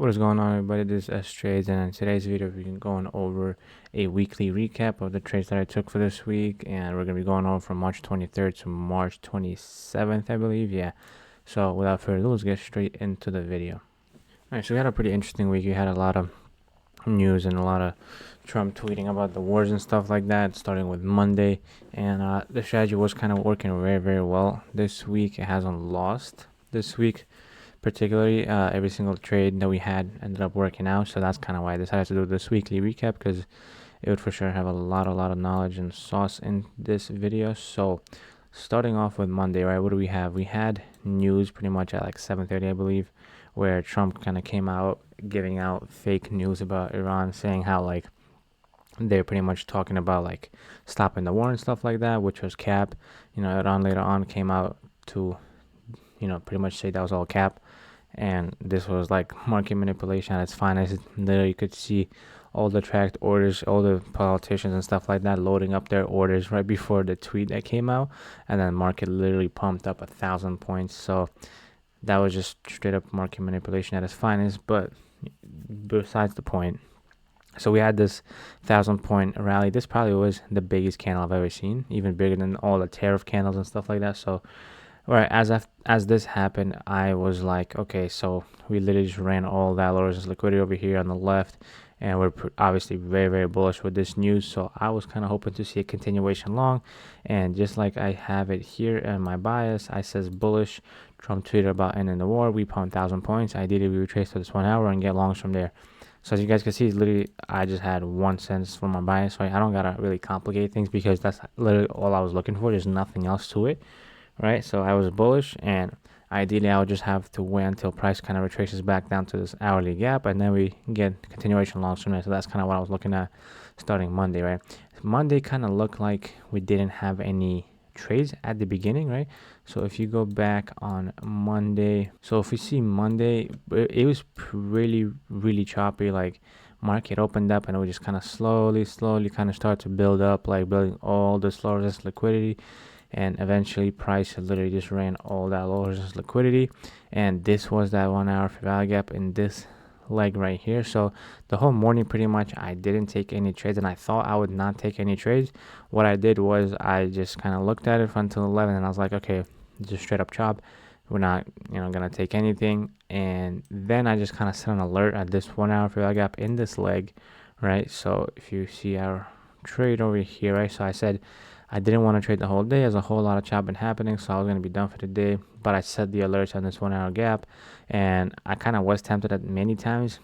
What is going on, everybody? This is S Trades, and in today's video, we're going over a weekly recap of the trades that I took for this week, and we're gonna be going over from March 23rd to March 27th, I believe. Yeah. So without further ado, let's get straight into the video. All right. So we had a pretty interesting week. We had a lot of news and a lot of Trump tweeting about the wars and stuff like that, starting with Monday, and the strategy was kind of working very, very well this week. It hasn't lost this week. Particularly, every single trade that we had ended up working out, so that's kind of why I decided to do this weekly recap, because it would for sure have a lot of knowledge and sauce in this video. So starting off with Monday, right, what do we have? We had news pretty much at like 7:30, I believe, where Trump kind of came out giving out fake news about Iran, saying how like they're pretty much talking about like stopping the war and stuff like that, which was cap. Iran later on came out to pretty much say that was all cap, and this was like market manipulation at its finest. Literally, you could see all the tracked orders, all the politicians and stuff like that loading up their orders right before the tweet that came out, and then market literally pumped up 1,000 points. So that was just straight up market manipulation at its finest. But besides the point, so we had this 1,000 point rally. This probably was the biggest candle I've ever seen, even bigger than all the tariff candles and stuff like that. So right, as this happened, I was like, okay, so we literally just ran all that low resistance liquidity over here on the left, and we're obviously very, very bullish with this news. So I was kind of hoping to see a continuation long, and just like I have it here in my bias, I says bullish. Trump tweeted about ending the war. We pumped 1,000 points. Ideally, we retrace to this 1 hour and get longs from there. So as you guys can see, literally, I just had 1 cent for my bias. So I don't gotta really complicate things, because that's literally all I was looking for. There's nothing else to it. Right, so I was bullish, and ideally I would just have to wait until price kind of retraces back down to this hourly gap, and then we get continuation longs from there. So that's kind of what I was looking at starting Monday. Right, Monday kind of looked like we didn't have any trades at the beginning, right? So if you go back on Monday, so if we see Monday, it was really choppy. Like, market opened up and it would just kind of slowly kind of start to build up, like building all this low resistance liquidity, and eventually price literally just ran all that low resistance liquidity, and this was that 1 hour fair value gap in this leg right here. So the whole morning pretty much I didn't take any trades, and I thought I would not take any trades. What I did was I just kind of looked at it until 11, and I was like, okay, just straight up chop. We're not gonna take anything. And then I just kind of set an alert at this 1 hour fair value gap in this leg, right? So if you see our trade over here, right, so I said I didn't want to trade the whole day, as a whole lot of chopping happening, so I was going to be done for the day. But I set the alerts on this 1 hour gap, and I kind of was tempted at many times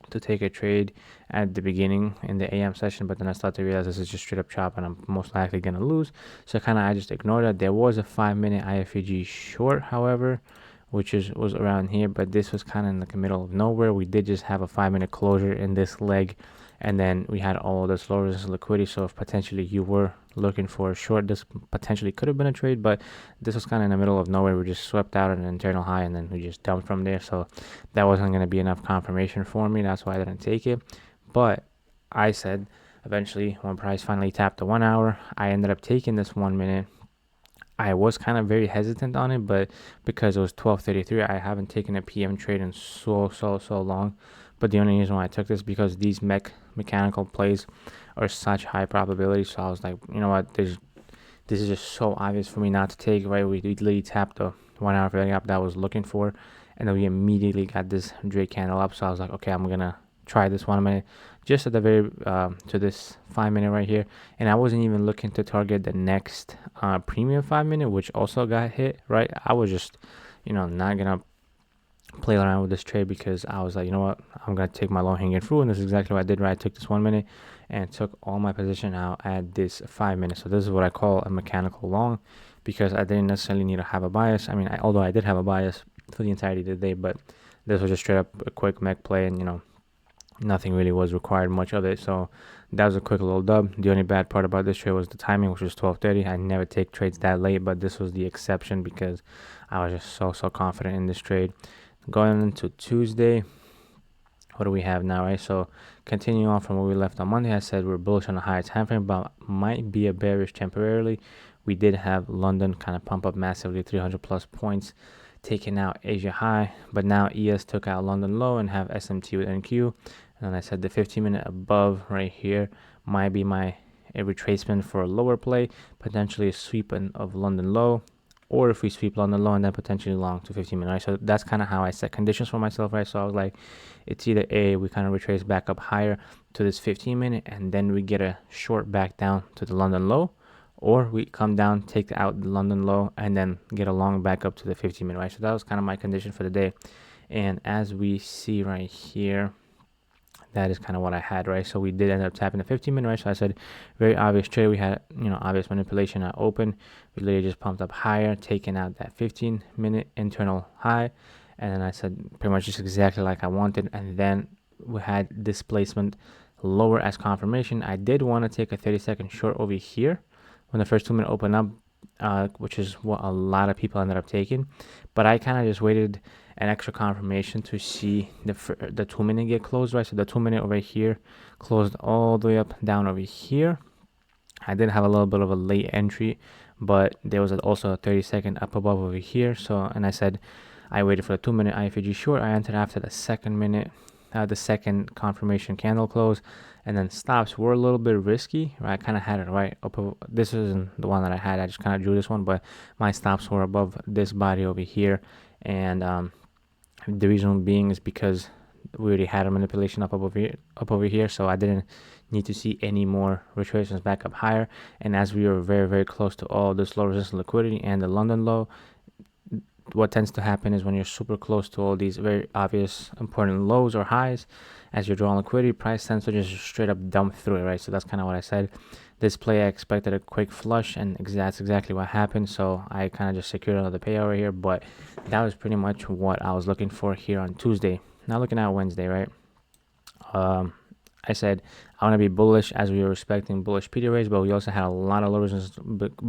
to take a trade at the beginning in the AM session, but then I started to realize this is just straight up chop and I'm most likely going to lose. So I just ignored it. There was a 5-minute iFVG short, however, which was around here, but this was kind of in the middle of nowhere. We did just have a 5-minute closure in this leg, and then we had all this low resistance liquidity. So if potentially you were looking for a short, this potentially could have been a trade, but this was kind of in the middle of nowhere. We just swept out an internal high, and then we just dumped from there. So that wasn't going to be enough confirmation for me. That's why I didn't take it. But I said eventually, when price finally tapped the 1 hour, I ended up taking this 1 minute. I was kind of very hesitant on it, but because it was 12:33, I haven't taken a PM trade in so long. But the only reason why I took this because these mechanical plays are such high probability. So I was like, you know what, this is just so obvious for me not to take. Right, we literally tapped the 1 hour fair gap that I was looking for, and then we immediately got this Drake candle up. So I was like, okay, I'm gonna try this 1 minute, just at the very to this 5-minute right here, and I wasn't even looking to target the next premium 5-minute, which also got hit. Right, I was just not gonna play around with this trade, because I was like, you know what, I'm gonna take my low hanging fruit, and this is exactly what I did. Right, I took this 1 minute and took all my position out at this 5 minutes. So this is what I call a mechanical long, because I didn't necessarily need to have a bias. I mean, although I did have a bias for the entirety of the day, but this was just straight up a quick mech play, and nothing really was required much of it. So that was a quick little dub. The only bad part about this trade was the timing, which was 12:30. I never take trades that late, but this was the exception because I was just so confident in this trade. Going into Tuesday, what do we have now, right? So continuing on from where we left on Monday, I said we're bullish on a higher time frame, but might be a bearish temporarily. We did have London kind of pump up massively, 300 plus points. taking out Asia high, but now ES took out London low and have SMT with NQ. And then I said the 15-minute above right here might be a retracement for a lower play, potentially a sweep of London low, or if we sweep London low and then potentially long to 15-minute, right? So that's kind of how I set conditions for myself, right? So I was like, it's either A, we kind of retrace back up higher to this 15-minute and then we get a short back down to the London low, or we come down, take out the London low, and then get a long back up to the 15-minute, right? So that was kind of my condition for the day. And as we see right here, that is kind of what I had, right? So we did end up tapping the 15-minute, right? So I said, very obvious trade. We had, obvious manipulation at open. We literally just pumped up higher, taking out that 15-minute internal high. And then I said pretty much just exactly like I wanted. And then we had displacement lower as confirmation. I did want to take a 30-second short over here when the first 2 minute opened up, which is what a lot of people ended up taking. But I kind of just waited an extra confirmation to see the 2 minute get closed, right? So the 2 minute over here closed all the way up down over here. I did have a little bit of a late entry, but there was also a 30-second up above over here. So, and I said I waited for the 2 minute iFVG short. I entered after the second confirmation candle close, and then stops were a little bit risky, right? I kind of had it right up. This isn't the one that I had. I just kind of drew this one, but my stops were above this body over here, and the reason being is because we already had a manipulation up over here, so I didn't need to see any more retracements back up higher. And as we were very, very close to all this low resistance liquidity and the London low, what tends to happen is when you're super close to all these very obvious important lows or highs, as you're drawing liquidity, price tends to just straight up dump through it, right? So that's kind of what I said. This play, I expected a quick flush, and that's exactly what happened. So I kind of just secured another payout over here, but that was pretty much what I was looking for here on Tuesday. Now looking at Wednesday, right? I said I want to be bullish as we were respecting bullish PD rates, but we also had a lot of lows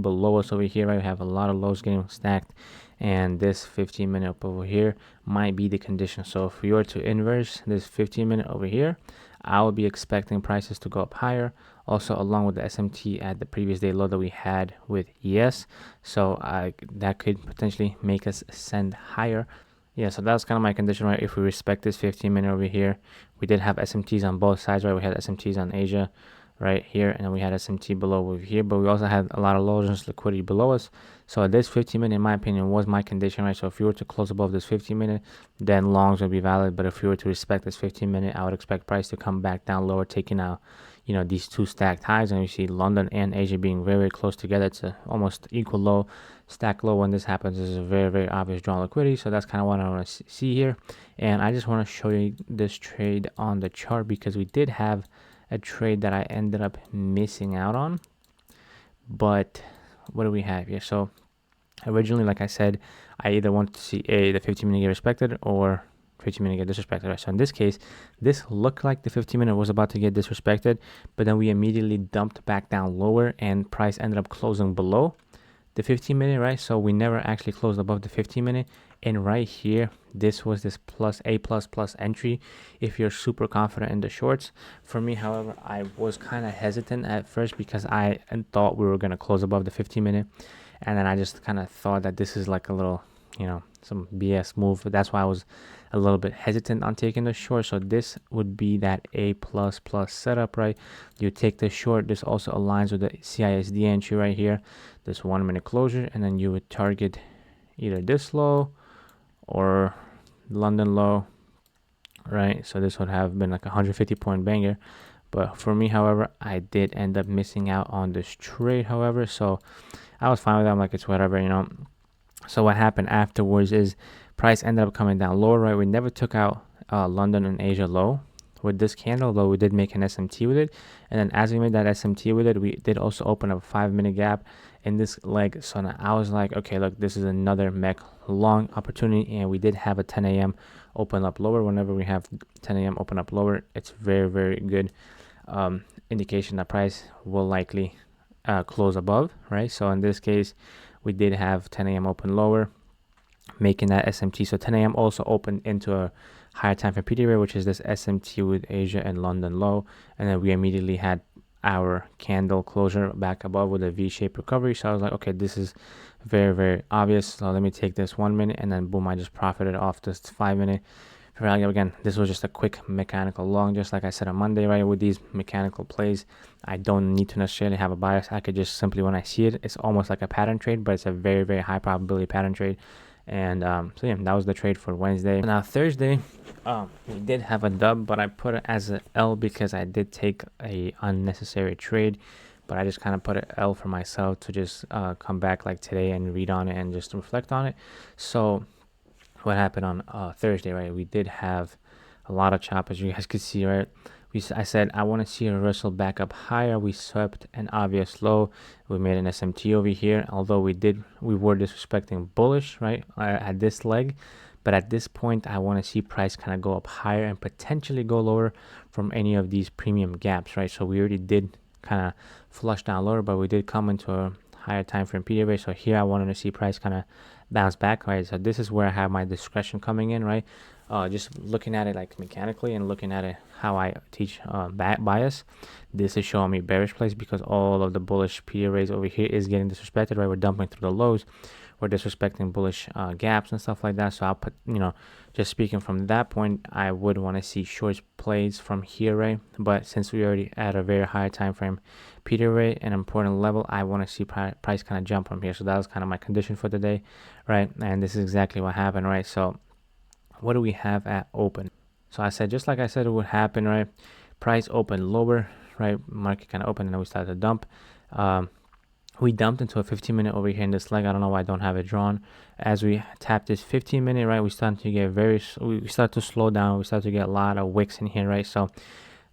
below us over here, right? We have a lot of lows getting stacked, and this 15-minute up over here might be the condition. So if we were to inverse this 15-minute over here, I would be expecting prices to go up higher, also along with the SMT at the previous day low that we had with ES. So that could potentially make us ascend higher. Yeah, so that's kind of my condition, right? If we respect this 15-minute over here, we did have SMTs on both sides, right? We had SMTs on Asia right here, and then we had SMT below over here, but we also had a lot of low resistance liquidity below us. So this 15-minute, in my opinion, was my condition, right? So if you were to close above this 15-minute, then longs would be valid. But if you were to respect this 15-minute, I would expect price to come back down lower, taking out, these two stacked highs. And you see London and Asia being very, very close together. It's a almost equal low. Stack low when this happens is a very, very obvious drawn liquidity. So that's kind of what I want to see here. And I just want to show you this trade on the chart because we did have a trade that I ended up missing out on. But what do we have here? So originally, like I said, I either wanted to see the 15-minute get respected or 15-minute get disrespected, right? So in this case, this looked like the 15-minute was about to get disrespected, but then we immediately dumped back down lower and price ended up closing below the 15-minute, right? So we never actually closed above the 15-minute. And right here, this was this A++ entry if you're super confident in the shorts. For me, however, I was kind of hesitant at first because I thought we were going to close above the 15-minute. And then I just kind of thought that this is like a little, some BS move. That's why I was a little bit hesitant on taking the short. So this would be that A++ setup, right? You take the short. This also aligns with the CISD entry right here, this 1 minute closure, and then you would target either this low or London low, right? So this would have been like a 150-point banger. But for me, however, I did end up missing out on this trade, however. So I was fine with that. I'm like, it's whatever, So what happened afterwards is price ended up coming down lower, right? We never took out London and Asia low with this candle, though we did make an SMT with it. And then as we made that SMT with it, we did also open up a 5-minute gap in this leg. So now I was like, okay, look, this is another mech long opportunity. And we did have a 10 a.m. open up lower. Whenever we have 10 a.m. open up lower, it's very, very good indication that price will likely close above, right? So in this case, we did have 10 a.m. open lower, making that SMT. So 10 a.m. also opened into a higher time for PD rate, which is this SMT with Asia and London low. And then we immediately had hour candle closure back above with a V-shaped recovery. So I was like, okay, this is very, very obvious. So let me take this 1 minute, and then boom, I just profited off this 5 minute. Again, this was just a quick mechanical long, just like I said on Monday, right? With these mechanical plays, I don't need to necessarily have a bias. I could just simply, when I see it, it's almost like a pattern trade, but it's a very, very high probability pattern trade. And so yeah, that was the trade for Wednesday. Now Thursday, we did have a dub, but I put it as an L because I did take a unnecessary trade. But I just kind of put an L for myself to just come back like today and read on it and just reflect on it. So what happened on Thursday, right? We did have a lot of chop, as you guys could see, right? I said I want to see a reversal back up higher. We swept an obvious low. We made an SMT over here, although we were disrespecting bullish, right, at this leg. But at this point, I want to see price kind of go up higher and potentially go lower from any of these premium gaps, right? So we already did kind of flush down lower, but we did come into a higher time frame PDA. So here I wanted to see price kind of bounce back, right? So this is where I have my discretion coming in, right? Just looking at it like mechanically and looking at it how I teach bias. This is showing me bearish plays because all of the bullish PDA over here is getting disrespected, right? We're dumping through the lows. We're disrespecting bullish gaps and stuff like that. So I'll put, just speaking from that point, I would want to see short plays from here, right? But since we already at a very high time frame PDA, an important level, I want to see price kind of jump from here. So that was kind of my condition for the day, right? And this is exactly what happened, right? So what do we have at open? So I said, just like I said it would happen, right? Price opened lower, right? Market kind of opened and then we started to dump. We dumped into a 15-minute over here in this leg. I don't know why I don't have it drawn. As we tapped this 15-minute, right, we started to get we start to slow down. We start to get a lot of wicks in here, right? So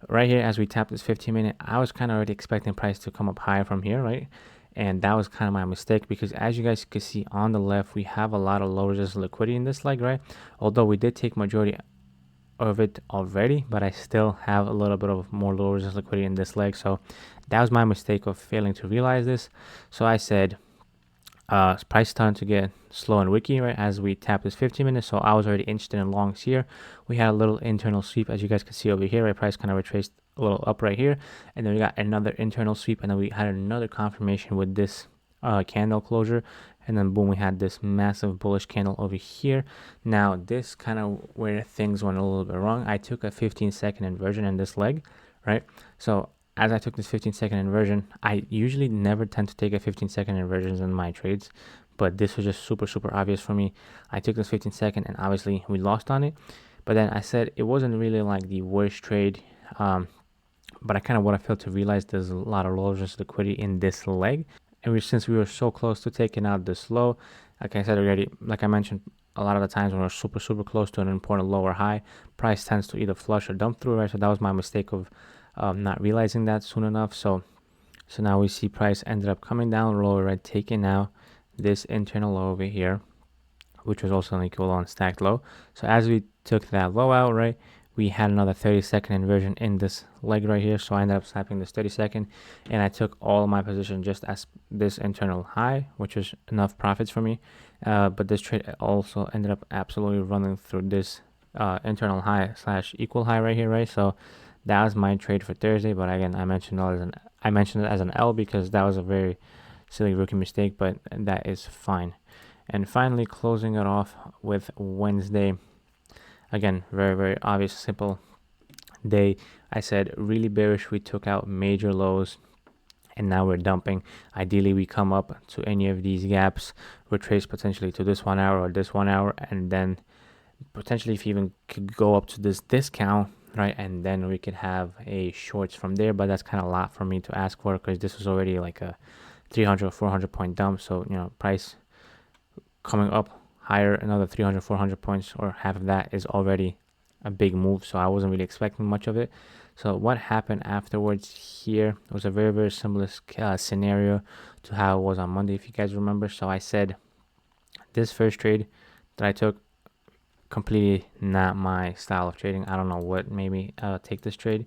right here, as we tapped this 15-minute, I was kind of already expecting price to come up higher from here, right? And that was kind of my mistake because as you guys can see on the left, we have a lot of low resistance liquidity in this leg, right? Although we did take majority of it already, but I still have a little bit of more low resistance liquidity in this leg. So that was my mistake of failing to realize this. So I said price starting to get slow and wicky, right, as we tap this 15 minutes. So I was already interested in longs here. We had a little internal sweep, as you guys can see over here, right? Price kind of retraced a little up right here, and then we got another internal sweep, and then we had another confirmation with this candle closure, and then boom, we had this massive bullish candle over here. Now this kind of where things went a little bit wrong. I took a 15-second inversion in this leg, right? So as I took this 15-second inversion, I usually never tend to take a 15-second inversions in my trades, but this was just super, super obvious for me. I took this 15-second and obviously we lost on it. But then I said it wasn't really like the worst trade, but I kind of what I failed to realize, there's a lot of low resistance liquidity in this leg. And since we were so close to taking out this low, like I said already, like I mentioned, a lot of the times when we're super, super close to an important low or high, price tends to either flush or dump through, right? So that was my mistake of not realizing that soon enough. So now we see price ended up coming down lower, right? Taking out this internal low over here, which was also an equivalent stacked low. So as we took that low out, right, we had another 30-second inversion in this leg right here. So I ended up snapping this 30-second, and I took all my position just as this internal high, which was enough profits for me. But this trade also ended up absolutely running through this internal high / equal high right here, right? So that was my trade for Thursday. But again, I mentioned it as an L because that was a very silly rookie mistake, but that is fine. And finally, closing it off with Wednesday. Again, very, very obvious, simple day. I said really bearish. We took out major lows, and now we're dumping. Ideally, we come up to any of these gaps, retrace potentially to this 1 hour or this 1 hour, and then potentially if you even could go up to this discount, right, and then we could have a shorts from there. But that's kind of a lot for me to ask for because this was already like a 300 or 400 point dump. So price coming up higher, another 300, 400 points or half of that is already a big move. So I wasn't really expecting much of it. So what happened afterwards here was a very, very similar scenario to how it was on Monday, if you guys remember. So I said this first trade that I took, completely not my style of trading. I don't know what made me take this trade.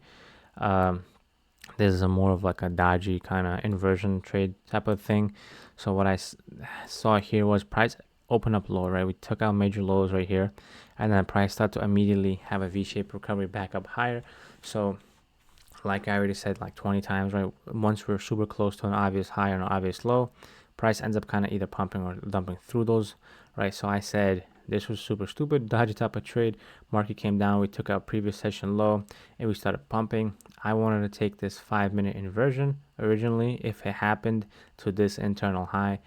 This is more of like a dodgy kind of inversion trade type of thing. So what I saw here was price open up low, right? We took out major lows right here, and then price started to immediately have a V-shaped recovery back up higher. So like I already said like 20 times, right? Once we're super close to an obvious high or an obvious low, price ends up kind of either pumping or dumping through those, right? So I said this was super stupid, dodgy type of trade. Market came down, we took out previous session low, and we started pumping. I wanted to take this 5-minute inversion originally if it happened to this internal high,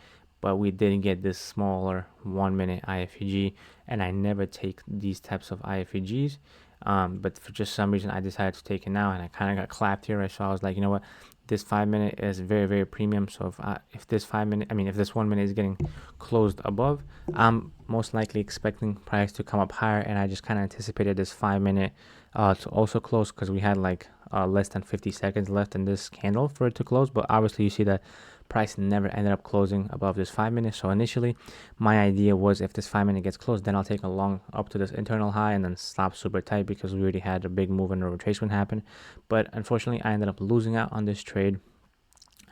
but we didn't get this smaller 1-minute iFVG, and I never take these types of iFVGs. But for just some reason, I decided to take it now, and I kind of got clapped here, right? So I was like, you know what, this 5-minute is very, very premium. So if this 5-minute, if this 1 minute is getting closed above, I'm most likely expecting price to come up higher, and I just kind of anticipated this 5-minute to also close because we had like less than 50 seconds left in this candle for it to close. But obviously, you see that price never ended up closing above this 5-minute. So initially my idea was if this 5-minute gets closed, then I'll take a long up to this internal high and then stop super tight because we already had a big move and a retracement happen. But unfortunately I ended up losing out on this trade,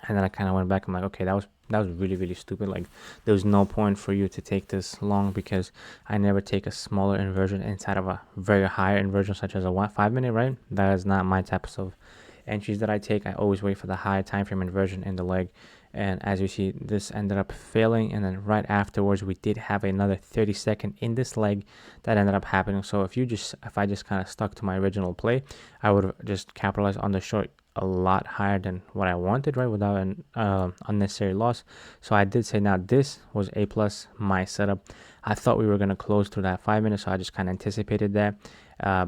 and then I kind of went back. I'm like, okay, that was really, really stupid. Like, there was no point for you to take this long because I never take a smaller inversion inside of a very high inversion such as a 5-minute, right? That is not my types of entries that I take. I always wait for the high time frame inversion in the leg, and as you see, this ended up failing, and then right afterwards we did have another 30-second in this leg that ended up happening. So if I just kind of stuck to my original play, I would have just capitalized on the short a lot higher than what I wanted, right, without an unnecessary loss. So I did say now this was a plus my setup. I thought we were going to close through that 5 minutes, so I just kind of anticipated that.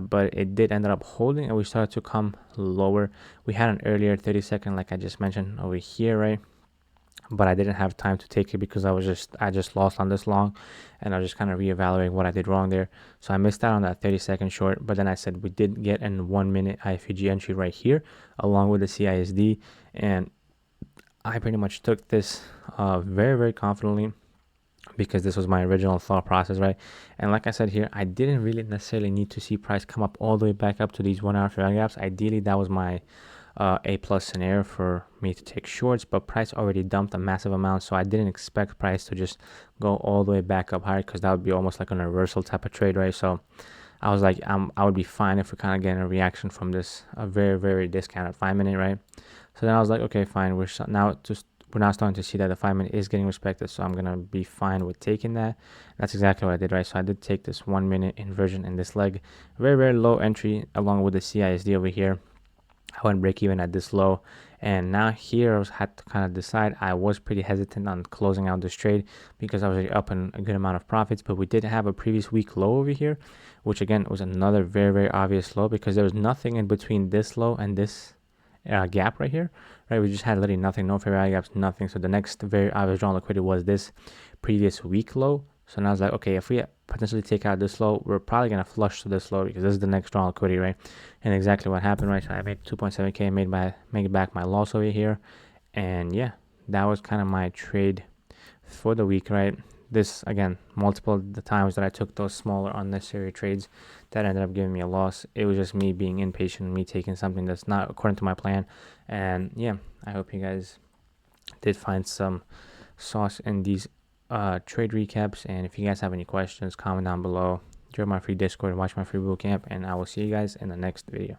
But it did end up holding, and we started to come lower. We had an earlier 30-second, like I just mentioned over here, right? But I didn't have time to take it because I just lost on this long, and I was just kind of reevaluating what I did wrong there. So I missed out on that 30-second short, but then I said we did get an 1-minute iFVG entry right here along with the CISD, and I pretty much took this very, very confidently because this was my original thought process, right? And like I said here, I didn't really necessarily need to see price come up all the way back up to these 1 hour fair gaps. Ideally, that was my a plus scenario for me to take shorts, but price already dumped a massive amount, so I didn't expect price to just go all the way back up higher because that would be almost like a reversal type of trade, right? So I was like, I would be fine if we kind of get a reaction from this a very, very discounted 5-minute, right? So then I was like, okay, fine. We're now starting to see that the 5-minute is getting respected, so I'm gonna be fine with taking that. That's exactly what I did, right? So I did take this 1-minute inversion in this leg, very, very low entry along with the CISD over here. I went break even at this low, and now here I had to kind of decide. I was pretty hesitant on closing out this trade because I was already up in a good amount of profits, but we did have a previous week low over here, which again was another very, very obvious low because there was nothing in between this low and this gap right here, right? We just had literally nothing, no fair value gaps, nothing. So the next very obvious drawn liquidity was this previous week low. So now I was like, okay, if we potentially take out this low, we're probably going to flush to this low because this is the next drawn liquidity, right? And exactly what happened, right? So I made 2.7K, made back my loss over here. And yeah, that was kind of my trade for the week, right? This, again, multiple the times that I took those smaller unnecessary trades that ended up giving me a loss. It was just me being impatient, me taking something that's not according to my plan. And yeah, I hope you guys did find some sauce in these trade recaps. And if you guys have any questions, comment down below. Join my free Discord, watch my free bootcamp, and I will see you guys in the next video.